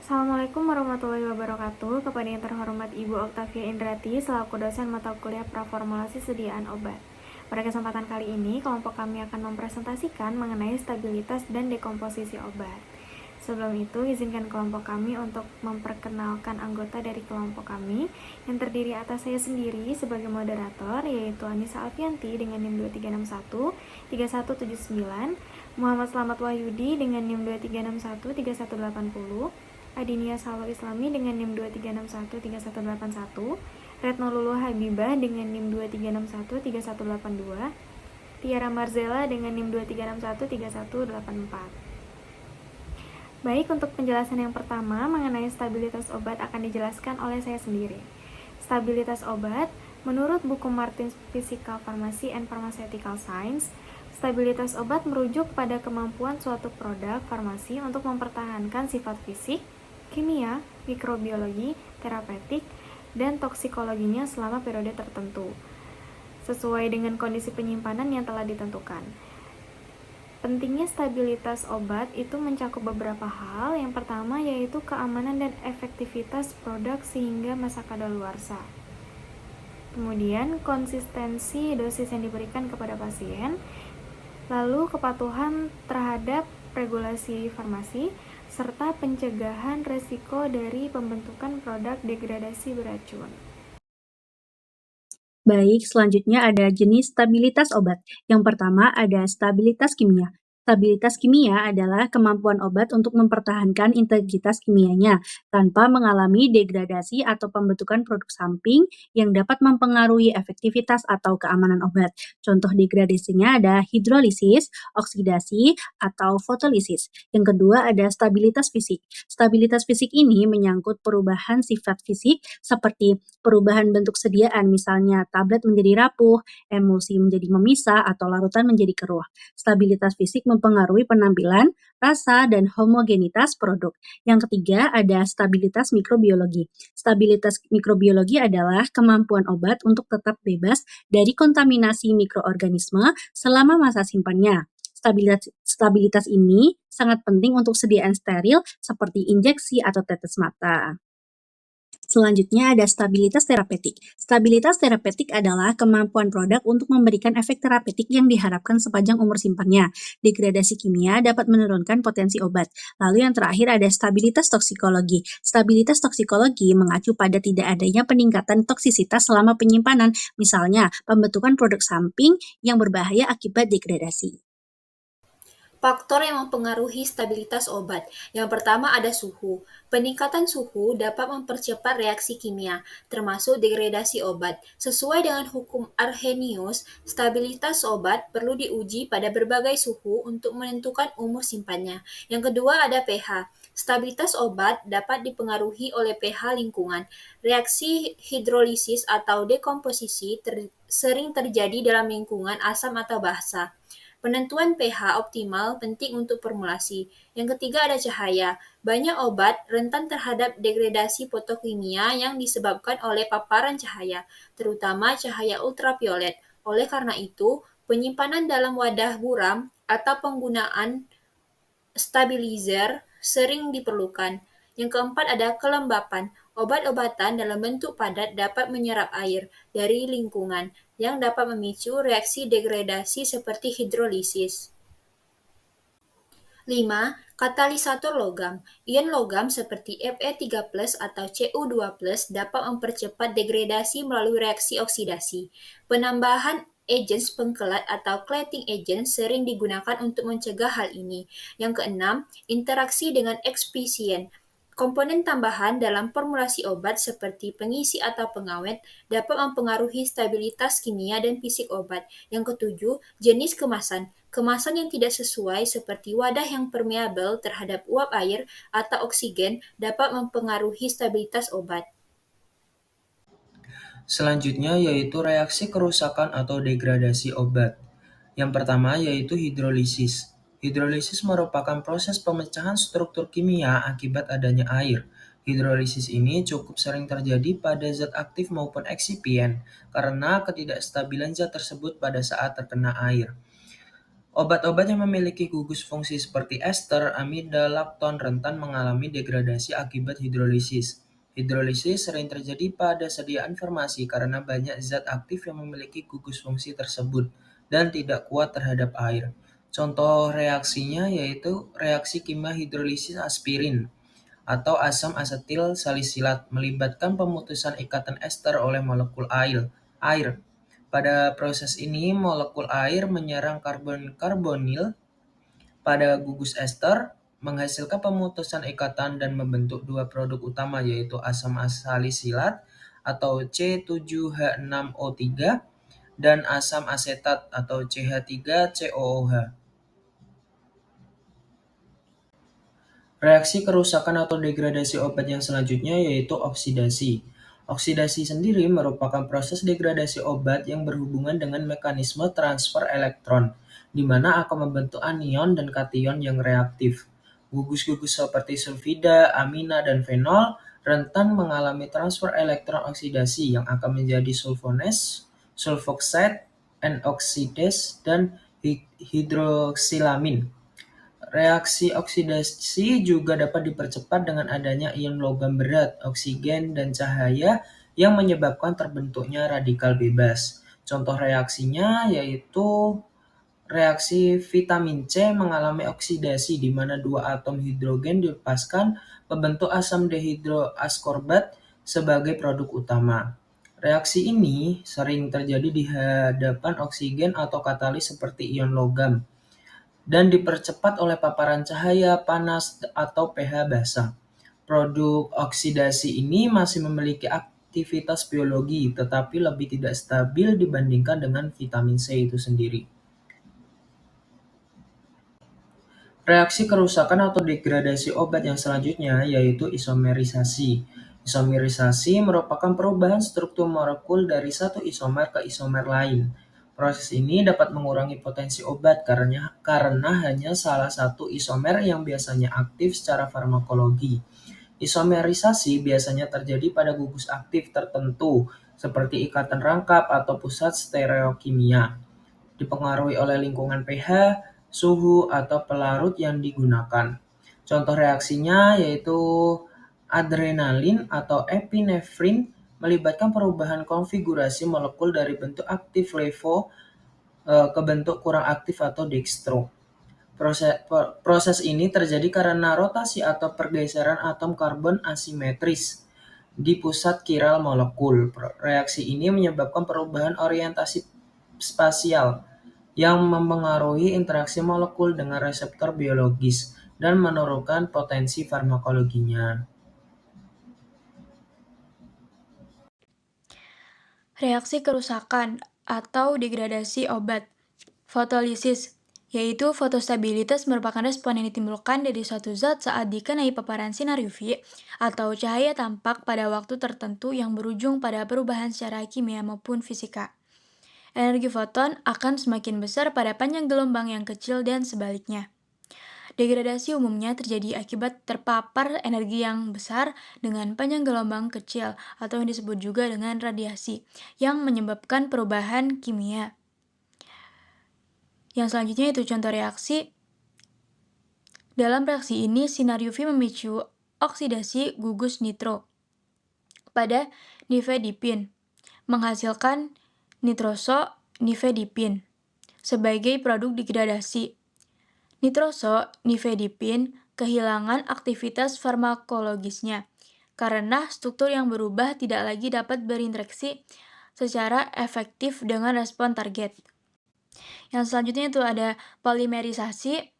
Assalamualaikum warahmatullahi wabarakatuh. Kepada yang terhormat Ibu Oktavia Indrati selaku dosen mata kuliah praformulasi sediaan obat. Pada kesempatan kali ini, kelompok kami akan mempresentasikan mengenai stabilitas dan dekomposisi obat. Sebelum itu, izinkan kelompok kami untuk memperkenalkan anggota dari kelompok kami yang terdiri atas saya sendiri sebagai moderator, yaitu Anissa Alfianti dengan NIM 2361 3179, Muhammad Slamet Wahyudi dengan NIM 2361 3180, Adinia Salo Islami dengan NIM 2361 3181, Retno Lulu Habibah dengan NIM 2361 3182, Tiara Marzela dengan NIM 2361 3184. Baik, untuk penjelasan yang pertama mengenai stabilitas obat akan dijelaskan oleh saya sendiri. Stabilitas obat, menurut buku Martin's Physical Pharmacy and Pharmaceutical Science, stabilitas obat merujuk pada kemampuan suatu produk farmasi untuk mempertahankan sifat fisik, kimia, mikrobiologi, terapeutik, dan toksikologinya selama periode tertentu, sesuai dengan kondisi penyimpanan yang telah ditentukan. Pentingnya stabilitas obat itu mencakup beberapa hal. Yang pertama yaitu keamanan dan efektivitas produk sehingga masa kadaluarsa. Kemudian konsistensi dosis yang diberikan kepada pasien. Lalu kepatuhan terhadap regulasi farmasi serta pencegahan resiko dari pembentukan produk degradasi beracun. Baik, selanjutnya ada jenis stabilitas obat. Yang pertama ada stabilitas kimia. Stabilitas kimia adalah kemampuan obat untuk mempertahankan integritas kimianya tanpa mengalami degradasi atau pembentukan produk samping yang dapat mempengaruhi efektivitas atau keamanan obat. Contoh degradasinya ada hidrolisis, oksidasi, atau fotolisis. Yang kedua ada stabilitas fisik. Stabilitas fisik ini menyangkut perubahan sifat fisik seperti perubahan bentuk sediaan, misalnya tablet menjadi rapuh, emulsi menjadi memisah, atau larutan menjadi keruh. Stabilitas fisik mempengaruhi penampilan, rasa, dan homogenitas produk. Yang ketiga ada stabilitas mikrobiologi. Stabilitas mikrobiologi adalah kemampuan obat untuk tetap bebas dari kontaminasi mikroorganisme selama masa simpannya. Stabilitas ini sangat penting untuk sediaan steril seperti injeksi atau tetes mata. Selanjutnya ada stabilitas terapeutik. Stabilitas terapeutik adalah kemampuan produk untuk memberikan efek terapeutik yang diharapkan sepanjang umur simpannya. Degradasi kimia dapat menurunkan potensi obat. Lalu yang terakhir ada stabilitas toksikologi. Stabilitas toksikologi mengacu pada tidak adanya peningkatan toksisitas selama penyimpanan, misalnya pembentukan produk samping yang berbahaya akibat degradasi. Faktor yang mempengaruhi stabilitas obat. Yang pertama ada suhu. Peningkatan suhu dapat mempercepat reaksi kimia, termasuk degradasi obat. Sesuai dengan hukum Arrhenius, stabilitas obat perlu diuji pada berbagai suhu untuk menentukan umur simpannya. Yang kedua ada pH. Stabilitas obat dapat dipengaruhi oleh pH lingkungan. Reaksi hidrolisis atau dekomposisi sering terjadi dalam lingkungan asam atau basa. Penentuan pH optimal penting untuk formulasi. Yang ketiga ada cahaya. Banyak obat rentan terhadap degradasi fotokimia yang disebabkan oleh paparan cahaya, terutama cahaya ultraviolet. Oleh karena itu, penyimpanan dalam wadah buram atau penggunaan stabilizer sering diperlukan. Yang keempat ada kelembapan. Obat-obatan dalam bentuk padat dapat menyerap air dari lingkungan yang dapat memicu reaksi degradasi seperti hidrolisis. 5. Katalisator logam. Ion logam seperti Fe3+ atau Cu2+ dapat mempercepat degradasi melalui reaksi oksidasi. Penambahan agents pengkelat atau cladding agent sering digunakan untuk mencegah hal ini. Yang keenam, interaksi dengan ekspisien. Komponen tambahan dalam formulasi obat seperti pengisi atau pengawet dapat mempengaruhi stabilitas kimia dan fisik obat. Yang ketujuh, jenis kemasan. Kemasan yang tidak sesuai seperti wadah yang permeabel terhadap uap air atau oksigen dapat mempengaruhi stabilitas obat. Selanjutnya yaitu reaksi kerusakan atau degradasi obat. Yang pertama yaitu hidrolisis. Hidrolisis merupakan proses pemecahan struktur kimia akibat adanya air. Hidrolisis ini cukup sering terjadi pada zat aktif maupun eksipien karena ketidakstabilan zat tersebut pada saat terkena air. Obat-obat yang memiliki gugus fungsi seperti ester, amida, lakton rentan mengalami degradasi akibat hidrolisis. Hidrolisis sering terjadi pada sediaan farmasi karena banyak zat aktif yang memiliki gugus fungsi tersebut dan tidak kuat terhadap air. Contoh reaksinya yaitu reaksi kimia hidrolisis aspirin atau asam asetil salisilat melibatkan pemutusan ikatan ester oleh molekul air. Pada proses ini, molekul air menyerang karbon karbonil pada gugus ester, menghasilkan pemutusan ikatan dan membentuk dua produk utama yaitu asam salisilat atau C7H6O3 dan asam asetat atau CH3COOH. Reaksi kerusakan atau degradasi obat yang selanjutnya yaitu oksidasi. Oksidasi sendiri merupakan proses degradasi obat yang berhubungan dengan mekanisme transfer elektron, di mana akan membentuk anion dan kation yang reaktif. Gugus-gugus seperti sulfida, amina, dan fenol rentan mengalami transfer elektron oksidasi yang akan menjadi sulfones, sulfoxide, N-oksidase, dan hidroksilamin. Reaksi oksidasi juga dapat dipercepat dengan adanya ion logam berat, oksigen, dan cahaya yang menyebabkan terbentuknya radikal bebas. Contoh reaksinya yaitu reaksi vitamin C mengalami oksidasi di mana dua atom hidrogen dilepaskan membentuk asam dehidroaskorbat sebagai produk utama. Reaksi ini sering terjadi di hadapan oksigen atau katalis seperti ion logam dan dipercepat oleh paparan cahaya, panas, atau pH basah. Produk oksidasi ini masih memiliki aktivitas biologi, tetapi lebih tidak stabil dibandingkan dengan vitamin C itu sendiri. Reaksi kerusakan atau degradasi obat yang selanjutnya yaitu isomerisasi. Isomerisasi merupakan perubahan struktur molekul dari satu isomer ke isomer lain. Proses ini dapat mengurangi potensi obat karena hanya salah satu isomer yang biasanya aktif secara farmakologi. Isomerisasi biasanya terjadi pada gugus aktif tertentu seperti ikatan rangkap atau pusat stereokimia, dipengaruhi oleh lingkungan pH, suhu, atau pelarut yang digunakan. Contoh reaksinya yaitu adrenalin atau epinefrin melibatkan perubahan konfigurasi molekul dari bentuk aktif levo ke bentuk kurang aktif atau dextro. Proses ini terjadi karena rotasi atau pergeseran atom karbon asimetris di pusat kiral molekul. Reaksi ini menyebabkan perubahan orientasi spasial yang mempengaruhi interaksi molekul dengan reseptor biologis dan menurunkan potensi farmakologinya. Reaksi kerusakan atau degradasi obat. Fotolisis, yaitu fotostabilitas merupakan respon yang ditimbulkan dari suatu zat saat dikenai paparan sinar UV atau cahaya tampak pada waktu tertentu yang berujung pada perubahan secara kimia maupun fisika. Energi foton akan semakin besar pada panjang gelombang yang kecil dan sebaliknya. Degradasi umumnya terjadi akibat terpapar energi yang besar dengan panjang gelombang kecil atau yang disebut juga dengan radiasi yang menyebabkan perubahan kimia. Yang selanjutnya itu contoh reaksi. Dalam reaksi ini sinar UV memicu oksidasi gugus nitro pada nifedipin, menghasilkan nitroso-nifedipin sebagai produk degradasi. Nitroso-nifedipin kehilangan aktivitas farmakologisnya karena struktur yang berubah tidak lagi dapat berinteraksi secara efektif dengan respon target. Yang selanjutnya itu ada polimerisasi,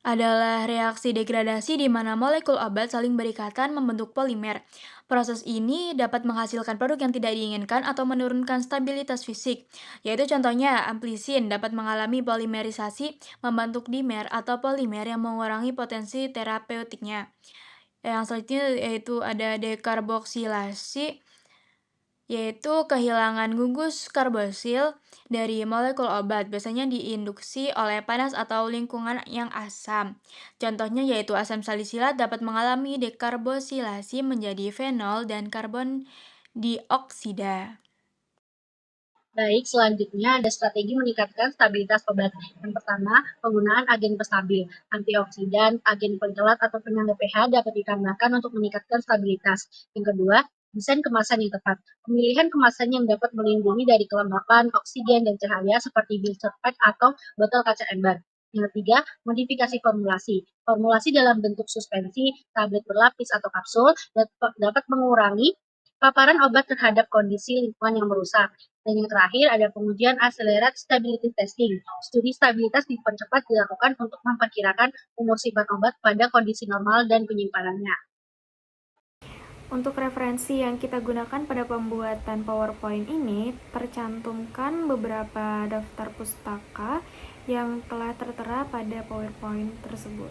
adalah reaksi degradasi di mana molekul obat saling berikatan membentuk polimer. Proses ini dapat menghasilkan produk yang tidak diinginkan atau menurunkan stabilitas fisik, yaitu contohnya amplisin dapat mengalami polimerisasi membentuk dimer atau polimer yang mengurangi potensi terapeutiknya. Yang selanjutnya yaitu ada dekarboksilasi, yaitu kehilangan gugus karbosil dari molekul obat, biasanya diinduksi oleh panas atau lingkungan yang asam. Contohnya yaitu asam salisilat dapat mengalami dekarboksilasi menjadi fenol dan karbon dioksida. Baik, selanjutnya ada strategi meningkatkan stabilitas obat. Yang pertama, penggunaan agen penstabil, antioksidan, agen pencelat atau penyangga pH dapat ditambahkan untuk meningkatkan stabilitas. Yang kedua, desain kemasan yang tepat. Pemilihan kemasan yang dapat melindungi dari kelembapan, oksigen, dan cahaya seperti blister pack atau botol kaca ember. Yang ketiga, modifikasi formulasi. Formulasi dalam bentuk suspensi, tablet berlapis atau kapsul dapat mengurangi paparan obat terhadap kondisi lingkungan yang merusak. Dan yang terakhir ada pengujian accelerated stability testing. Studi stabilitas dipercepat dilakukan untuk memperkirakan umur simpan obat pada kondisi normal dan penyimpanannya. Untuk referensi yang kita gunakan pada pembuatan PowerPoint ini, tercantumkan beberapa daftar pustaka yang telah tertera pada PowerPoint tersebut.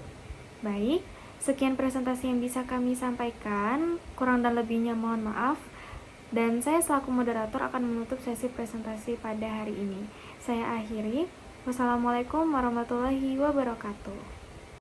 Baik, sekian presentasi yang bisa kami sampaikan, kurang dan lebihnya mohon maaf. Dan saya selaku moderator akan menutup sesi presentasi pada hari ini. Saya akhiri. Wassalamualaikum warahmatullahi wabarakatuh.